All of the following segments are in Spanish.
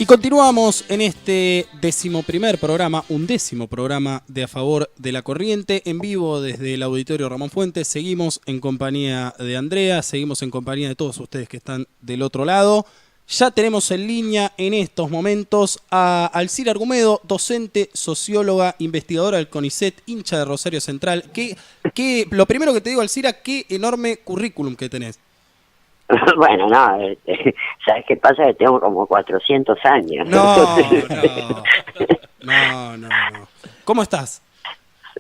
Y continuamos en este undécimo programa de A Favor de la Corriente, en vivo desde el Auditorio Ramón Fuentes. Seguimos en compañía de Andrea, seguimos en compañía de todos ustedes que están del otro lado. Ya tenemos en línea en estos momentos a Alcira Argumedo, docente, socióloga, investigadora del CONICET, hincha de Rosario Central. Lo primero que te digo, Alcira, qué enorme currículum que tenés. Bueno, no, ¿sabes qué pasa? Que tengo como 400 años. No. ¿Cómo estás?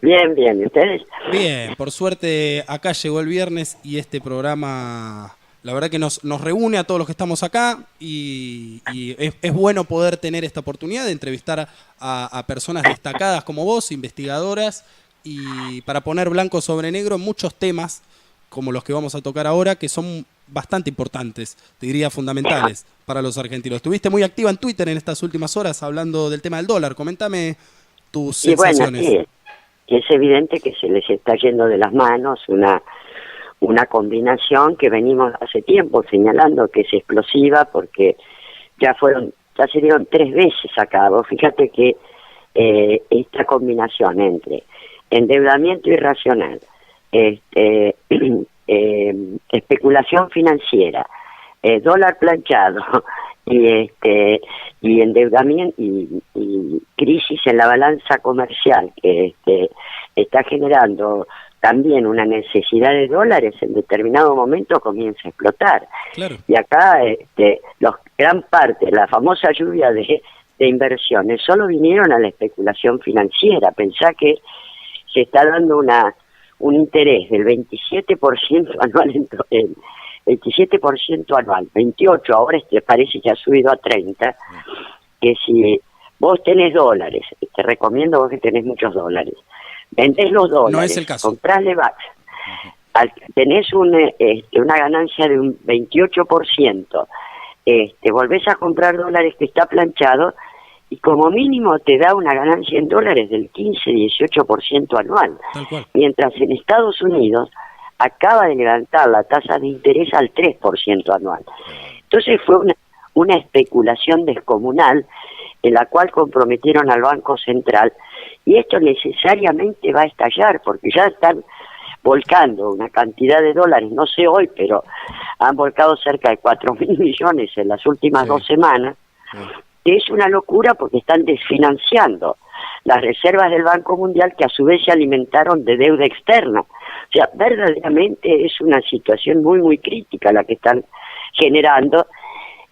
Bien, ¿y ustedes? Bien, por suerte acá llegó el viernes y este programa, la verdad que nos reúne a todos los que estamos acá y es bueno poder tener esta oportunidad de entrevistar a personas destacadas como vos, investigadoras, y para poner blanco sobre negro muchos temas como los que vamos a tocar ahora, que son bastante importantes, te diría fundamentales para los argentinos. Estuviste muy activa en Twitter en estas últimas horas hablando del tema del dólar. Coméntame tus sensaciones. Y bueno, sí, es evidente que se les está yendo de las manos una combinación que venimos hace tiempo señalando que es explosiva, porque ya se dieron 3 veces a cabo. Fíjate que esta combinación entre endeudamiento irracional, especulación financiera, dólar planchado y endeudamiento y crisis en la balanza comercial que está generando también una necesidad de dólares, en determinado momento comienza a explotar. Claro. Y acá gran parte, la famosa lluvia de inversiones solo vinieron a la especulación financiera. Pensá que se está dando un interés del 27% anual, 27% anual, 28%, ahora parece que ha subido a 30%, que si vos tenés dólares, te recomiendo vos que tenés muchos dólares, vendés los dólares, no es el caso. Comprás Levax, tenés una ganancia de un 28%, volvés a comprar dólares que está planchado, y como mínimo te da una ganancia en dólares del 15-18% anual. Tal cual. Mientras en Estados Unidos acaba de levantar la tasa de interés al 3% anual. Entonces fue una especulación descomunal en la cual comprometieron al Banco Central, y esto necesariamente va a estallar, porque ya están volcando una cantidad de dólares, no sé hoy, pero han volcado cerca de 4.000 millones en las últimas 2 semanas, que es una locura porque están desfinanciando las reservas del Banco Mundial, que a su vez se alimentaron de deuda externa. O sea, verdaderamente es una situación muy, muy crítica la que están generando,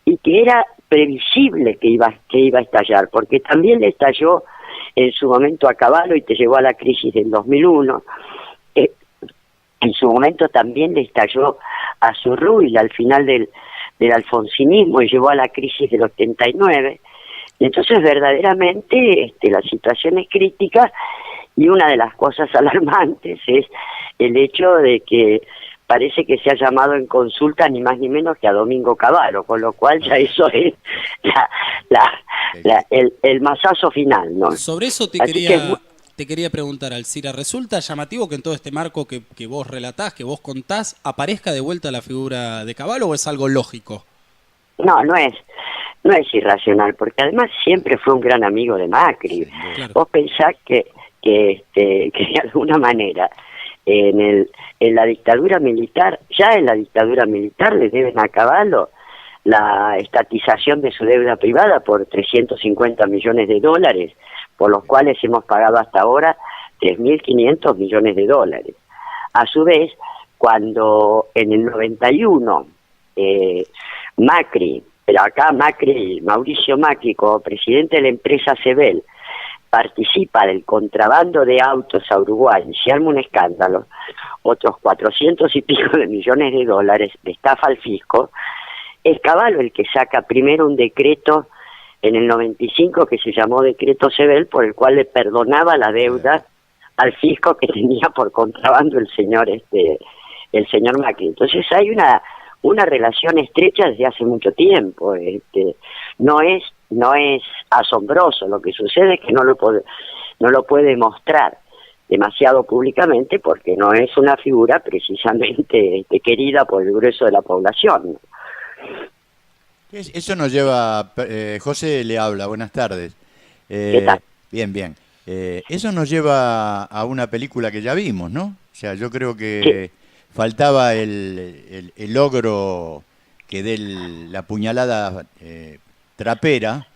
y que era previsible que iba a estallar, porque también le estalló en su momento a Cavallo y te llevó a la crisis del 2001. En su momento también le estalló a Zurruy al final del alfonsinismo y llevó a la crisis del 89. Entonces verdaderamente la situación es crítica, y una de las cosas alarmantes es el hecho de que parece que se ha llamado en consulta ni más ni menos que a Domingo Cavallo, con lo cual ya eso es el masazo final, ¿no? Sobre eso te quería preguntar, Alcira, ¿resulta llamativo que en todo este marco que vos relatás, que vos contás, aparezca de vuelta la figura de Cavallo, o es algo lógico? No es irracional, porque además siempre fue un gran amigo de Macri. Sí, claro. Vos pensás que de alguna manera en la dictadura militar, ya en la dictadura militar le deben a Cavallo la estatización de su deuda privada por 350 millones de dólares, por los cuales hemos pagado hasta ahora 3.500 millones de dólares. A su vez, cuando en el 91 Mauricio Macri, como presidente de la empresa Sebel, participa del contrabando de autos a Uruguay y se arma un escándalo, otros 400 y pico de millones de dólares de estafa al fisco, es Cavallo el que saca primero un decreto en el 95 que se llamó Decreto Sebel, por el cual le perdonaba la deuda al fisco que tenía por contrabando el señor Macri. Entonces hay una relación estrecha desde hace mucho tiempo. No es asombroso. Lo que sucede es que no lo puede mostrar demasiado públicamente, porque no es una figura precisamente querida por el grueso de la población. Eso nos lleva, José le habla, buenas tardes. ¿Qué tal? Bien, bien. Eso nos lleva a una película que ya vimos, ¿no? O sea, yo creo Sí, que faltaba el logro que dé la puñalada trapera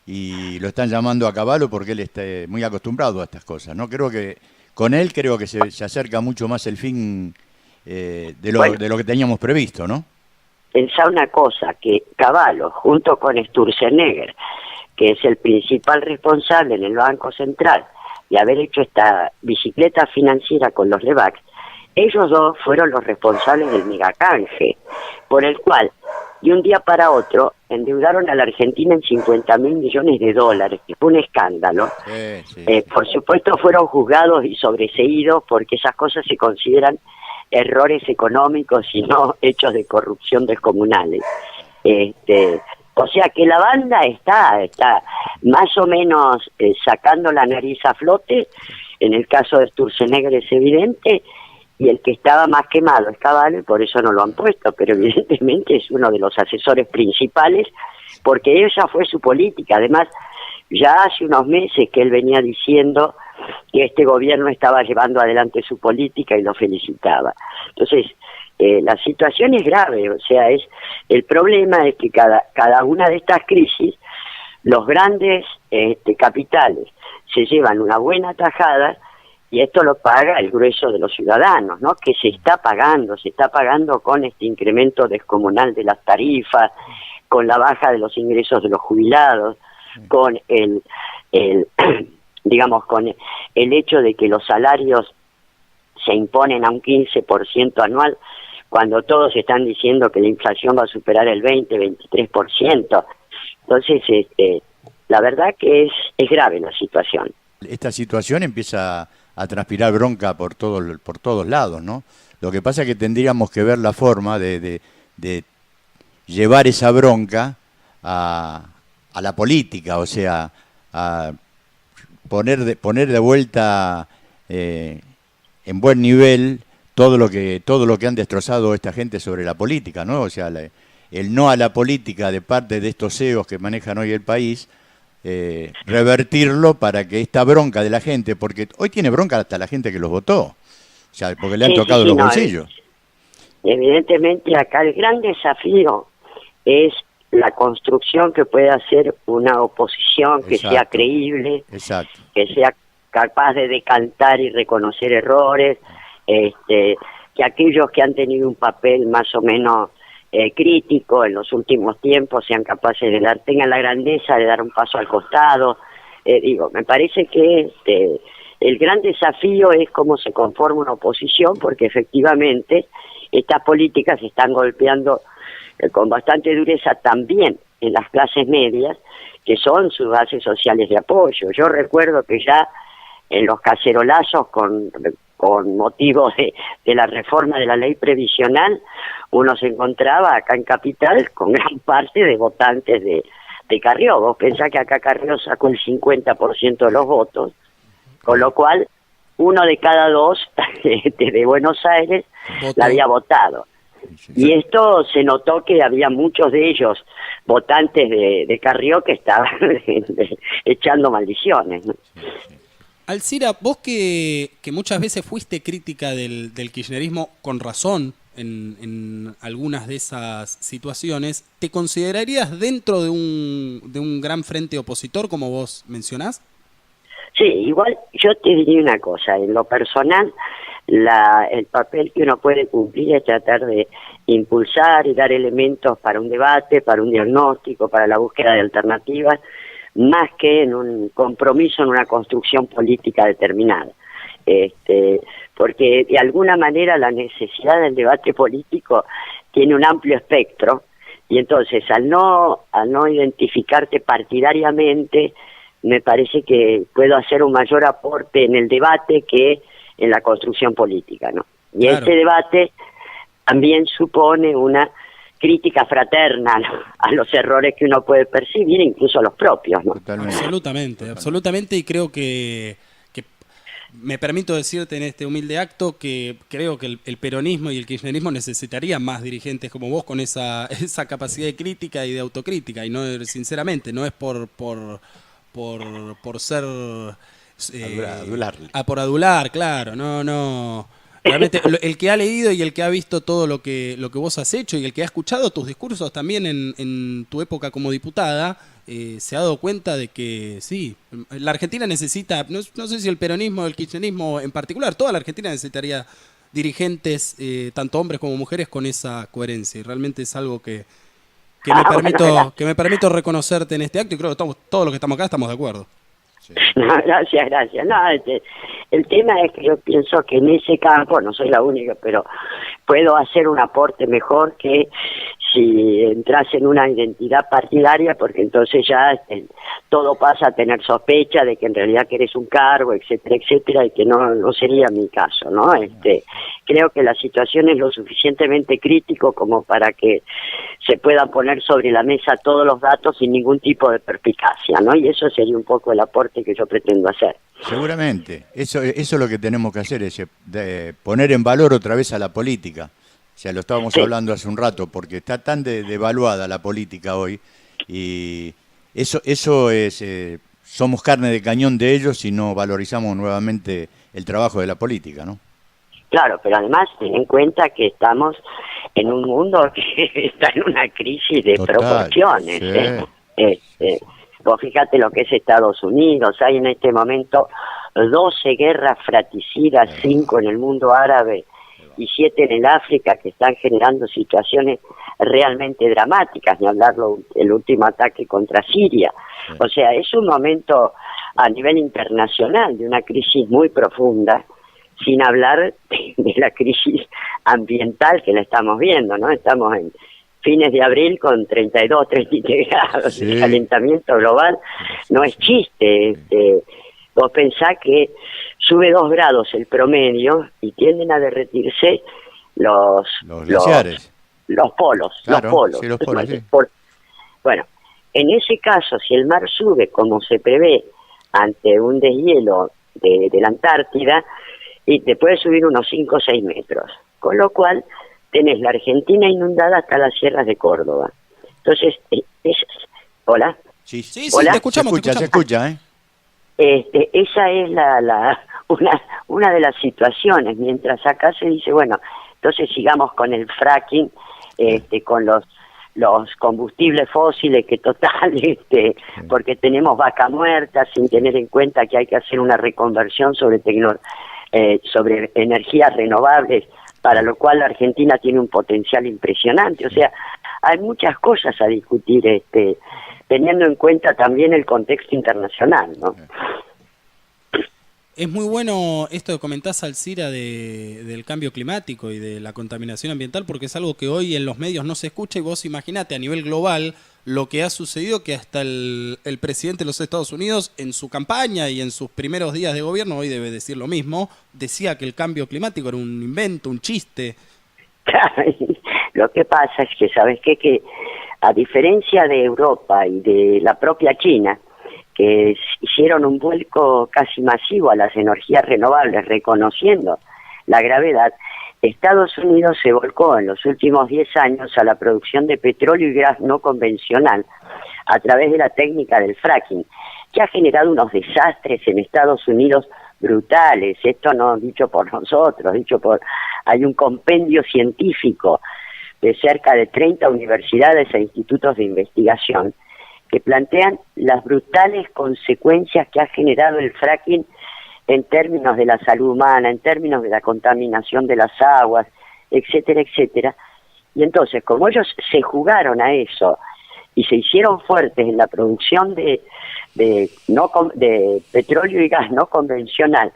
y lo están llamando a Cavallo porque él está muy acostumbrado a estas cosas, ¿no? Creo que con él creo que se acerca mucho más el fin bueno, de lo que teníamos previsto, ¿no? pensá una cosa, que Cavallo, junto con Sturzenegger, que es el principal responsable en el Banco Central de haber hecho esta bicicleta financiera con los Levax, ellos dos fueron los responsables del megacanje, por el cual de un día para otro endeudaron a la Argentina en 50.000 millones de dólares, que fue un escándalo. Sí, sí, sí. Por supuesto fueron juzgados y sobreseídos porque esas cosas se consideran errores económicos y no hechos de corrupción descomunales. O sea que la banda está más o menos sacando la nariz a flote. En el caso de Sturzenegger es evidente, y el que estaba más quemado es Cavallo, y por eso no lo han puesto, pero evidentemente es uno de los asesores principales, porque esa fue su política. Además, ya hace unos meses que él venía diciendo que este gobierno estaba llevando adelante su política y lo felicitaba. Entonces, la situación es grave, o sea, el problema es que cada una de estas crisis, los grandes capitales se llevan una buena tajada y esto lo paga el grueso de los ciudadanos, ¿no? Que se está pagando con este incremento descomunal de las tarifas, con la baja de los ingresos de los jubilados, con digamos, con el hecho de que los salarios se imponen a un 15% anual, cuando todos están diciendo que la inflación va a superar el 20-23%. Entonces, la verdad que es grave la situación. Esta situación empieza a transpirar bronca por todos lados, ¿no? Lo que pasa es que tendríamos que ver la forma de llevar esa bronca a la política, o sea, a poner de vuelta en buen nivel todo lo que han destrozado esta gente sobre la política, ¿no? O sea, el no a la política de parte de estos CEOs que manejan hoy el país, revertirlo para que esta bronca de la gente, porque hoy tiene bronca hasta la gente que los votó, o sea, porque le han tocado los bolsillos. Evidentemente acá el gran desafío es la construcción que pueda hacer una oposición que sea creíble, que sea capaz de decantar y reconocer errores, que aquellos que han tenido un papel más o menos crítico en los últimos tiempos sean capaces tengan la grandeza de dar un paso al costado. Me parece que el gran desafío es cómo se conforma una oposición, porque efectivamente estas políticas se están golpeando con bastante dureza también en las clases medias, que son sus bases sociales de apoyo. Yo recuerdo que ya en los cacerolazos con motivo de la reforma de la ley previsional, uno se encontraba acá en Capital con gran parte de votantes de Carrió. Vos pensás que acá Carrió sacó el 50% de los votos, con lo cual uno de cada dos de Buenos Aires la había votado. Y esto se notó que había muchos de ellos, votantes de Carrió, que estaban echando maldiciones, ¿no? Alcira, vos que muchas veces fuiste crítica del kirchnerismo con razón en algunas de esas situaciones, ¿te considerarías dentro de un gran frente opositor, como vos mencionás? Sí, igual yo te diría una cosa, en lo personal, el papel que uno puede cumplir es tratar de impulsar y dar elementos para un debate, para un diagnóstico, para la búsqueda de alternativas, más que en un compromiso en una construcción política determinada. Porque de alguna manera la necesidad del debate político tiene un amplio espectro, y entonces al no identificarte partidariamente, me parece que puedo hacer un mayor aporte en el debate que en la construcción política, ¿no? Y claro, este debate también supone una crítica fraterna, ¿no?, a los errores que uno puede percibir, incluso a los propios, ¿no? Absolutamente, y creo que Me permito decirte en este humilde acto que creo que el peronismo y el kirchnerismo necesitarían más dirigentes como vos con esa capacidad de crítica y de autocrítica. Y no, sinceramente, no es por ser... adularle. por adular, claro, no. Realmente, el que ha leído y el que ha visto todo lo que vos has hecho y el que ha escuchado tus discursos también en tu época como diputada, se ha dado cuenta de que sí, la Argentina necesita, no sé si el peronismo o el kirchnerismo en particular, toda la Argentina necesitaría dirigentes, tanto hombres como mujeres, con esa coherencia. Y realmente es algo que me permito reconocerte en este acto, y creo que todos los que estamos acá estamos de acuerdo. Sí. No, gracias. No, el tema es que yo pienso que en ese campo, no soy la única, pero puedo hacer un aporte mejor que si entras en una identidad partidaria, porque entonces ya todo pasa a tener sospecha de que en realidad querés un cargo, etcétera, y que no sería mi caso, ¿no? Creo que la situación es lo suficientemente crítico como para que se puedan poner sobre la mesa todos los datos sin ningún tipo de perspicacia, ¿no? Y eso sería un poco el aporte que yo pretendo hacer. Seguramente, eso es lo que tenemos que hacer, es poner en valor otra vez a la política. O sea, lo estábamos hablando hace un rato, porque está tan devaluada la política hoy, y eso es, somos carne de cañón de ellos si no valorizamos nuevamente el trabajo de la política, ¿no? Claro, pero además ten en cuenta que estamos en un mundo que está en una crisis de proporciones. Sí. Vos fíjate lo que es Estados Unidos, hay en este momento 12 guerras fratricidas, 5 en el mundo árabe y 7 en el África, que están generando situaciones realmente dramáticas, ni hablarlo el último ataque contra Siria. Sí. O sea, es un momento a nivel internacional de una crisis muy profunda, sin hablar de la crisis ambiental que la estamos viendo, ¿no? Estamos en fines de abril con 32, 33 grados Sí. de calentamiento global, no es chiste. Vos pensás que sube 2 grados el promedio y tienden a derretirse los glaciares. los polos. Claro, los polos. sí, los polos, sí. Bueno, en ese caso, si el mar sube como se prevé ante un deshielo de la Antártida, y te puede subir unos 5 o 6 metros, con lo cual tenés la Argentina inundada hasta las sierras de Córdoba. Entonces, ¿hola? Sí, Hola. te escuchamos. Se escucha, ¿eh? Esa es una de las situaciones, mientras acá se dice, bueno, entonces sigamos con el fracking, con los combustibles fósiles, que total, porque tenemos vaca muerta, sin tener en cuenta que hay que hacer una reconversión sobre energías renovables, para lo cual la Argentina tiene un potencial impresionante. O sea, hay muchas cosas a discutir, teniendo en cuenta también el contexto internacional, ¿no? Es muy bueno esto que comentás, Alcira, del cambio climático y de la contaminación ambiental, porque es algo que hoy en los medios no se escucha, y vos imaginate a nivel global lo que ha sucedido, que hasta el presidente de los Estados Unidos en su campaña y en sus primeros días de gobierno, hoy debe decir lo mismo, decía que el cambio climático era un invento, un chiste. Lo que pasa es que, ¿sabes qué? Que a diferencia de Europa y de la propia China, que hicieron un vuelco casi masivo a las energías renovables, reconociendo la gravedad, Estados Unidos se volcó en los últimos 10 años a la producción de petróleo y gas no convencional a través de la técnica del fracking, que ha generado unos desastres en Estados Unidos brutales. Esto no dicho por nosotros, hay un compendio científico de cerca de 30 universidades e institutos de investigación que plantean las brutales consecuencias que ha generado el fracking en términos de la salud humana, en términos de la contaminación de las aguas, etcétera, etcétera. Y entonces, como ellos se jugaron a eso y se hicieron fuertes en la producción de petróleo y gas no convencional,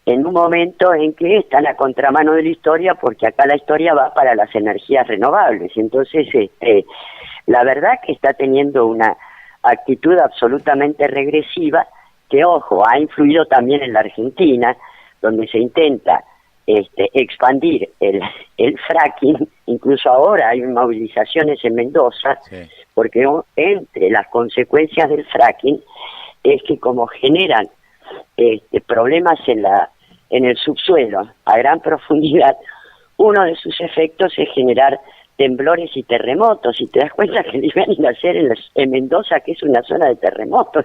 en un momento en que están a contramano de la historia, porque acá la historia va para las energías renovables. Entonces, la verdad que está teniendo una actitud absolutamente regresiva, que, ojo, ha influido también en la Argentina, donde se intenta expandir el fracking. Incluso ahora hay movilizaciones en Mendoza, sí, porque entre las consecuencias del fracking es que, como generan problemas en el subsuelo a gran profundidad, uno de sus efectos es generar temblores y terremotos, y te das cuenta que le iban a ir a hacer en Mendoza, que es una zona de terremotos,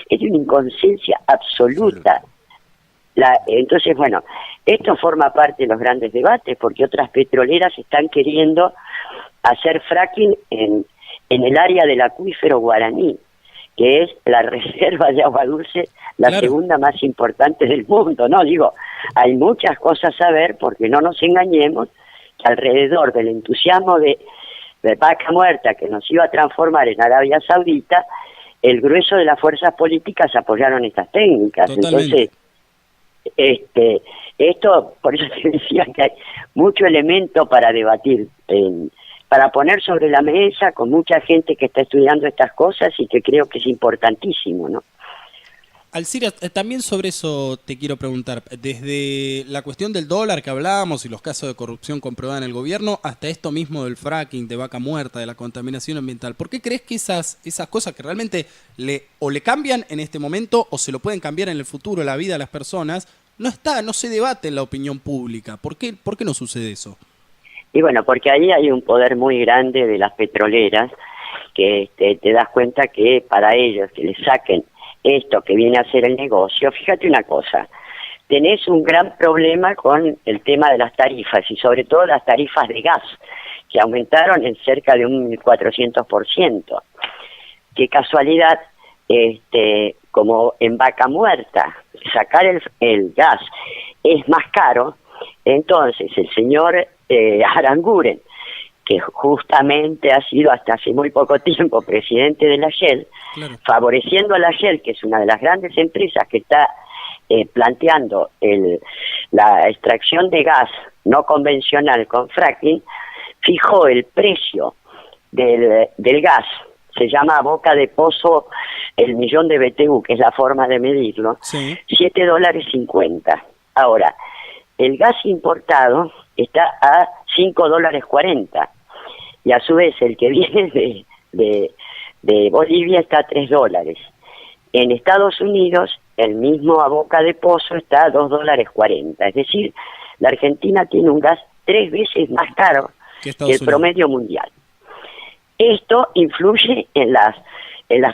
es una inconsciencia absoluta. Entonces, bueno, esto forma parte de los grandes debates, porque otras petroleras están queriendo hacer fracking en el área del acuífero guaraní, que es la reserva de agua dulce, la segunda más importante del mundo, ¿no? Digo, hay muchas cosas a ver, porque no nos engañemos, que alrededor del entusiasmo de Vaca Muerta, que nos iba a transformar en Arabia Saudita, el grueso de las fuerzas políticas apoyaron estas técnicas. Totalmente. Entonces, esto, por eso te decía que hay mucho elemento para debatir, para poner sobre la mesa con mucha gente que está estudiando estas cosas y que creo que es importantísimo, ¿no? Alcira, también sobre eso te quiero preguntar, desde la cuestión del dólar que hablábamos y los casos de corrupción comprobada en el gobierno, hasta esto mismo del fracking, de Vaca Muerta, de la contaminación ambiental, ¿por qué crees que esas cosas que realmente le cambian en este momento o se lo pueden cambiar en el futuro la vida a las personas, no se debate en la opinión pública? ¿Por qué no sucede eso? Y bueno, porque ahí hay un poder muy grande de las petroleras, que te das cuenta que para ellos que les saquen esto que viene a ser el negocio, fíjate una cosa, tenés un gran problema con el tema de las tarifas, y sobre todo las tarifas de gas, que aumentaron en cerca de un 1400%. Qué casualidad, como en Vaca Muerta, sacar el gas es más caro, entonces el señor Aranguren, que justamente ha sido hasta hace muy poco tiempo presidente de la Shell, claro, favoreciendo a la Shell, que es una de las grandes empresas que está planteando la extracción de gas no convencional con fracking, fijó el precio del gas, se llama boca de pozo el millón de BTU, que es la forma de medirlo, sí, $7.50. Ahora, el gas importado está a $5.40, y a su vez el que viene de Bolivia está a $3. En Estados Unidos, el mismo a boca de pozo está a $2.40. Es decir, la Argentina tiene un gas 3 veces más caro que el promedio mundial. Esto influye en las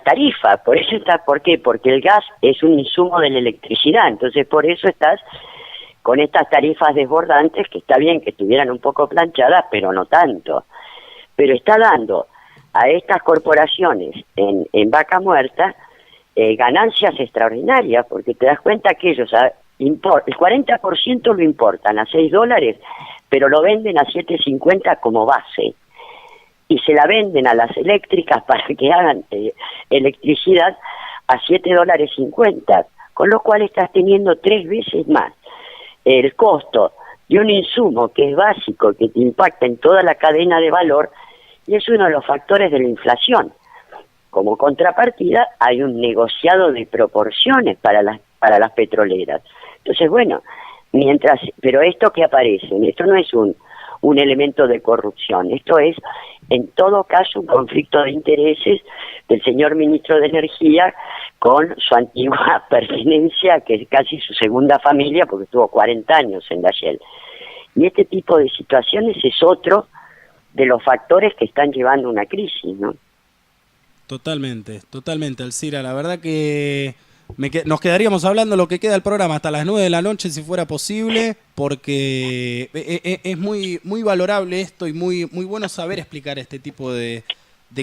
tarifas. ¿Por qué? Porque el gas es un insumo de la electricidad. Entonces, por eso estás con estas tarifas desbordantes, que está bien que estuvieran un poco planchadas, pero no tanto. Pero está dando a estas corporaciones en Vaca Muerta ganancias extraordinarias, porque te das cuenta que ellos el 40% lo importan a $6, pero lo venden a $7.50 como base, y se la venden a las eléctricas para que hagan electricidad a $7.50, con lo cual estás teniendo 3 veces más el costo de un insumo que es básico, que te impacta en toda la cadena de valor, y es uno de los factores de la inflación. Como contrapartida, hay un negociado de proporciones para las petroleras. Entonces, bueno, pero esto que aparece, esto no es un elemento de corrupción, esto es, en todo caso, un conflicto de intereses del señor ministro de Energía con su antigua pertenencia, que es casi su segunda familia, porque estuvo 40 años en la Shell. Y este tipo de situaciones es otro de los factores que están llevando una crisis, ¿no? Totalmente, Alcira. La verdad que nos quedaríamos hablando lo que queda del programa hasta las 9 de la noche, si fuera posible, porque es muy valorable esto y muy bueno saber explicar este tipo de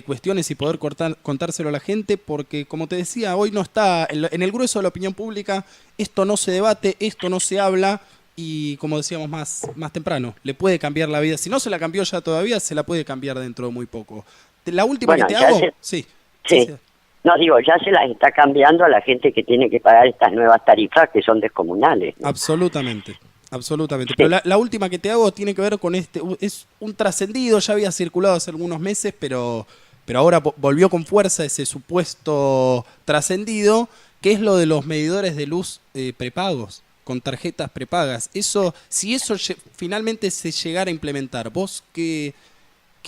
cuestiones y poder contárselo a la gente, porque, como te decía, hoy no está en el grueso de la opinión pública, esto no se debate, esto no se habla, y como decíamos más temprano, le puede cambiar la vida. Si no se la cambió ya todavía, se la puede cambiar dentro de muy poco. La última que te hago... Sí. No, digo, ya se las está cambiando a la gente que tiene que pagar estas nuevas tarifas que son descomunales, ¿no? Absolutamente. Pero la última que te hago tiene que ver con es un trascendido, ya había circulado hace algunos meses, pero ahora volvió con fuerza ese supuesto trascendido, que es lo de los medidores de luz prepagos, con tarjetas prepagas. Si eso finalmente se llegara a implementar, ¿vos qué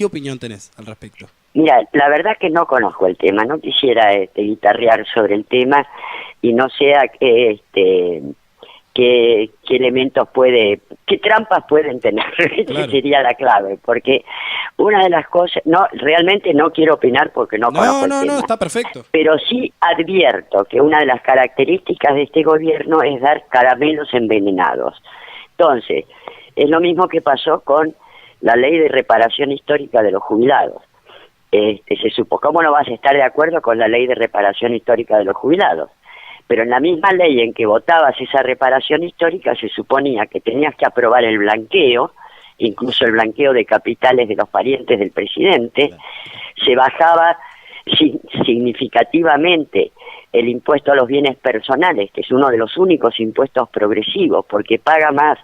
opinión tenés al respecto? Mira, la verdad que no conozco el tema, no quisiera guitarrear sobre el tema. y no sea qué elementos qué trampas pueden tener. Claro. Esa sería la clave, porque una de las cosas, no, realmente no quiero opinar porque no conozco el tema, está perfecto. pero sí advierto que una de las características de este gobierno es dar caramelos envenenados. Entonces, es lo mismo que pasó con la ley de reparación histórica de los jubilados. Se supo, ¿cómo no vas a estar de acuerdo con la ley de reparación histórica de los jubilados? Pero en la misma ley en que votabas esa reparación histórica se suponía que tenías que aprobar el blanqueo, incluso el blanqueo de capitales de los parientes del presidente, se bajaba significativamente el impuesto a los bienes personales, que es uno de los únicos impuestos progresivos, porque paga más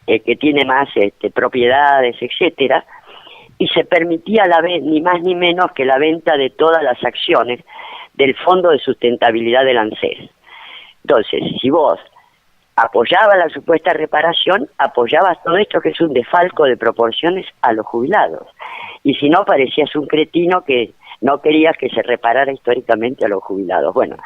que tiene más propiedades, etcétera, y se permitía ni más ni menos que la venta de todas las acciones del Fondo de Sustentabilidad del ANSES. Entonces, si vos apoyabas la supuesta reparación, apoyabas todo esto que es un desfalco de proporciones a los jubilados. Y si no, parecías un cretino que no querías que se reparara históricamente a los jubilados. Bueno,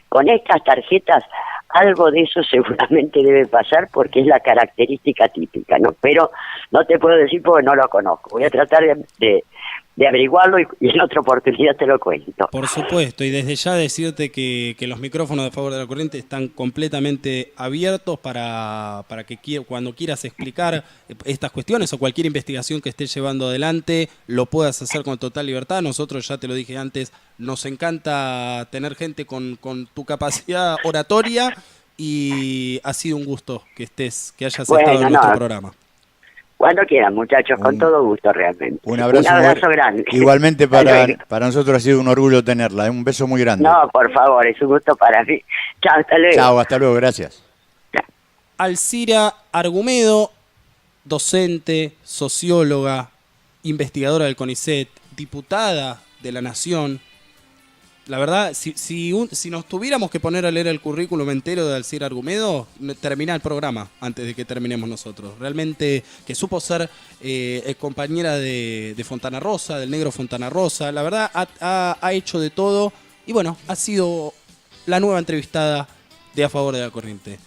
con estas tarjetas algo de eso seguramente debe pasar porque es la característica típica, ¿no? Pero no te puedo decir porque no lo conozco. Voy a tratar de averiguarlo y en otra oportunidad te lo cuento. Por supuesto, y desde ya decirte que los micrófonos de Favor de la Corriente están completamente abiertos para que cuando quieras explicar estas cuestiones o cualquier investigación que estés llevando adelante, lo puedas hacer con total libertad. Nosotros, ya te lo dije antes, nos encanta tener gente con tu capacidad oratoria y ha sido un gusto que hayas estado en nuestro programa. Cuando quieran, muchachos, con todo gusto realmente. Un abrazo grande. Igualmente para nosotros ha sido un orgullo tenerla. Un beso muy grande. No, por favor, es un gusto para mí. Chao, hasta luego. Chao, hasta luego, gracias. Alcira Argumedo, docente, socióloga, investigadora del CONICET, diputada de la Nación. La verdad, si nos tuviéramos que poner a leer el currículum entero de Alcira Argumedo, termina el programa antes de que terminemos nosotros. Realmente que supo ser compañera de Fontana Rosa, del negro Fontana Rosa. La verdad, ha hecho de todo. Y bueno, ha sido la nueva entrevistada de A Favor de la Corriente.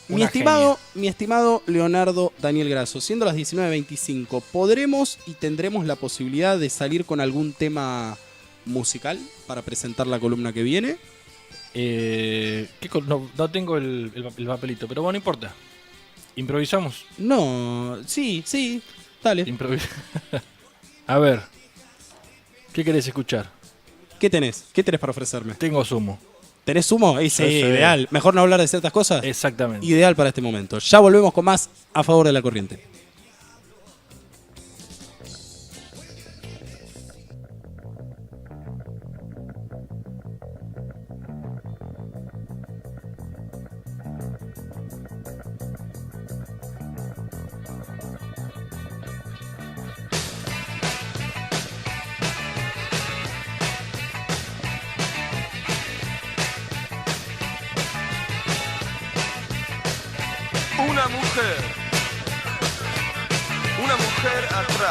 Mi estimado Leonardo Daniel Grasso, siendo las 19:25, ¿podremos y tendremos la posibilidad de salir con algún tema musical para presentar la columna que viene? No tengo el papelito, pero bueno, no importa. ¿Improvisamos? No, sí, dale. A ver, ¿qué querés escuchar? ¿Qué tenés? ¿Qué tenés para ofrecerme? Tengo Sumo. ¿Tenés Sumo? Sí, ideal. Mejor no hablar de ciertas cosas. Exactamente. Ideal para este momento. Ya volvemos con más A Favor de la Corriente. Una mujer atrás.